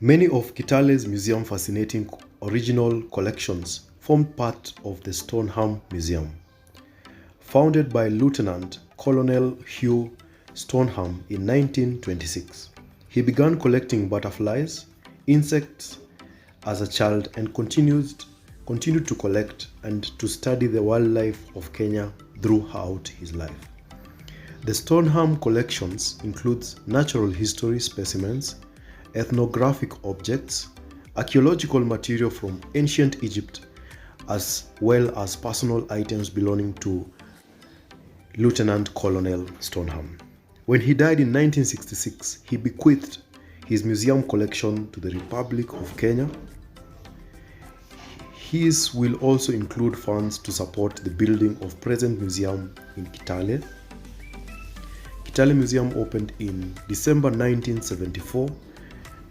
Many of Kitale's museum fascinating original collections formed part of the Stoneham Museum. Founded by Lieutenant Colonel Hugh Stoneham in 1926, he began collecting butterflies, insects as a child and continued to collect and to study the wildlife of Kenya throughout his life. The Stoneham collections includes natural history specimens, ethnographic objects, archaeological material from ancient Egypt, as well as personal items belonging to Lieutenant Colonel Stoneham. When he died in 1966, he bequeathed his museum collection to the Republic of Kenya. His will also include funds to support the building of present museum in Kitale. Kitale Museum opened in December 1974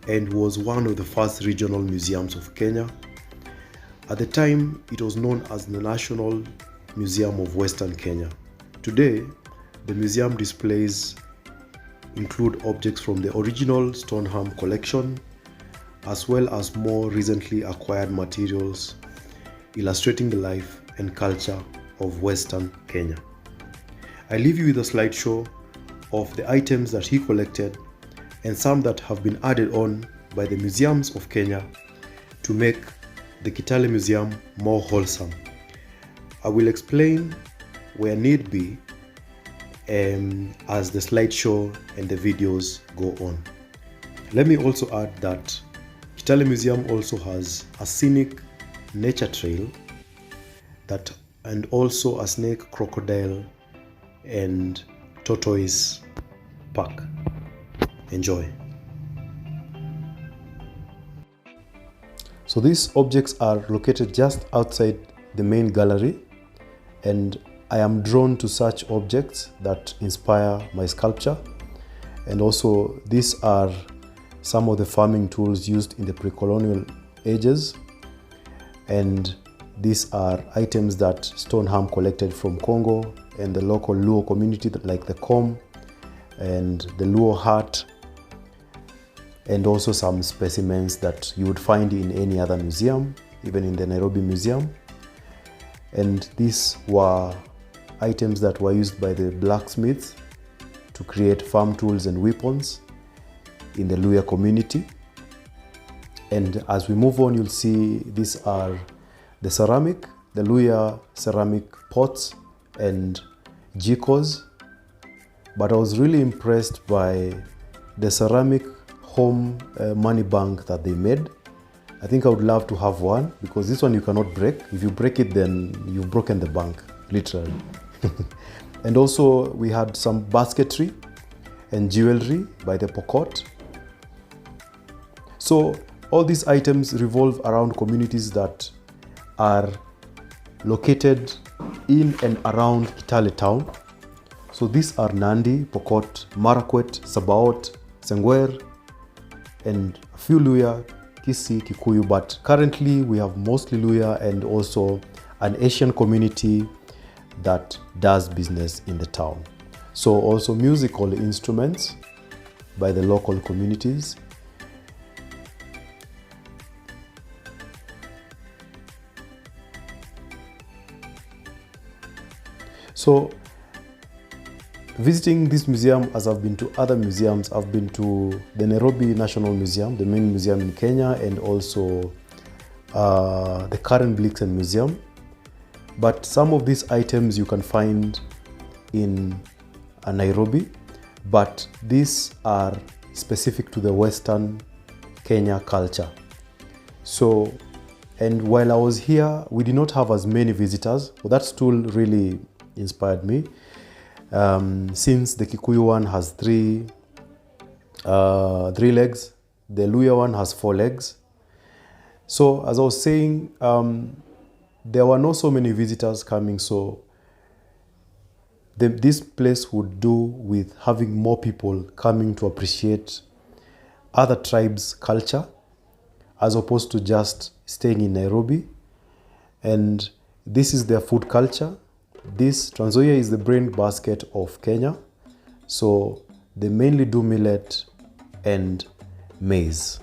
and was one of the first regional museums of Kenya. At the time, it was known as the National Museum of Western Kenya. Today, the museum displays include objects from the original Stoneham collection, as well as more recently acquired materials illustrating the life and culture of Western Kenya. I leave you with a slideshow of the items that he collected and some that have been added on by the museums of Kenya to make the Kitale Museum more wholesome. I will explain where need be as the slideshow and the videos go on. Let me also add that Kitale Museum also has a scenic nature trail and also a snake, crocodile and tortoise park. Enjoy. So these objects are located just outside the main gallery, and I am drawn to such objects that inspire my sculpture. And also these are some of the farming tools used in the pre-colonial ages, and these are items that Stoneham collected from Congo and the local Luo community, like the comb and the Luo hat, and also some specimens that you would find in any other museum, even in the Nairobi Museum. And these were items that were used by the blacksmiths to create farm tools and weapons in the Luya community. And as we move on, you'll see these are the Luya ceramic pots and jikos. But I was really impressed by the ceramic home money bank that they made. I think I would love to have one, because this one you cannot break. If you break it, then you've broken the bank, literally. And also we had some basketry and jewelry by the Pokot. So all these items revolve around communities that are located in and around Kitale town. So these are Nandi, Pokot, Marakwet, Sabaot, Sengwer, and a few Luya, Kisi, Kikuyu, but currently we have mostly Luya and also an Asian community that does business in the town. So also musical instruments by the local communities. So visiting this museum, as I've been to other museums, I've been to the Nairobi National Museum, the main museum in Kenya, and also the Karen Blixen Museum. But some of these items you can find in Nairobi, but these are specific to the Western Kenya culture. So, and while I was here, we did not have as many visitors, but that still really inspired me. Since the Kikuyu one has three legs, the Luya one has 4 legs. So as I was saying, there were not so many visitors coming, so this place would do with having more people coming to appreciate other tribes' culture, as opposed to just staying in Nairobi. And this is their food culture. This Trans Nzoia is the brain basket of Kenya. So they mainly do millet and maize.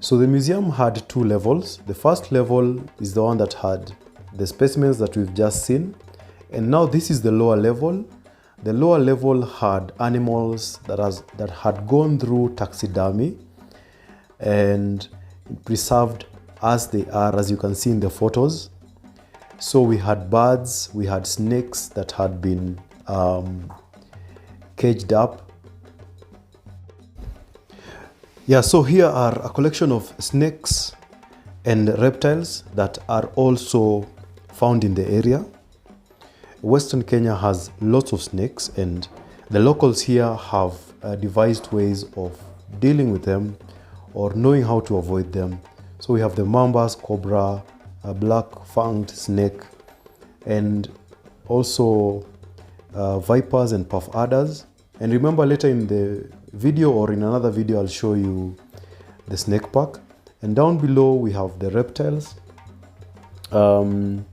So the museum had two levels. The first level is the one that had the specimens that we've just seen. And now this is the lower level. The lower level had animals that had gone through taxidermy and preserved as they are, as you can see in the photos. So we had birds, we had snakes that had been caged up. Yeah, so here are a collection of snakes and reptiles that are also found in the area. Western Kenya has lots of snakes, and the locals here have devised ways of dealing with them or knowing how to avoid them. So we have the mambas, cobra, a black-fanged snake, and also vipers and puff adders. And remember, later in the video or in another video, I'll show you the snake pack. And down below we have the reptiles, the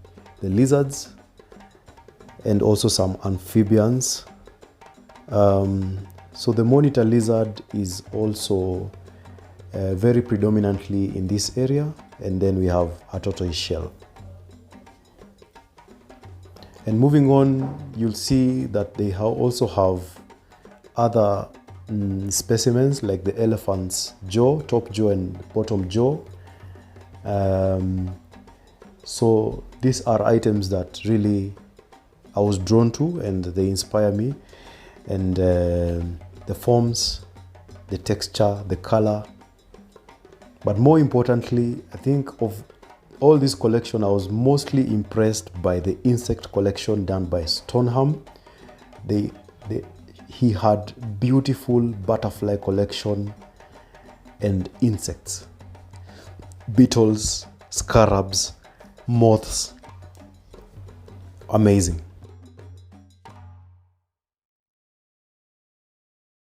lizards, and also some amphibians. So the monitor lizard is also very predominantly in this area, and then we have a tortoise shell. And moving on, you'll see that they also have other specimens like the elephant's jaw, top jaw and bottom jaw. So these are items that really I was drawn to, and they inspire me. And the forms, the texture, the color. But more importantly, I think of all this collection, I was mostly impressed by the insect collection done by Stoneham. He had beautiful butterfly collection and insects, beetles, scarabs, moths. Amazing.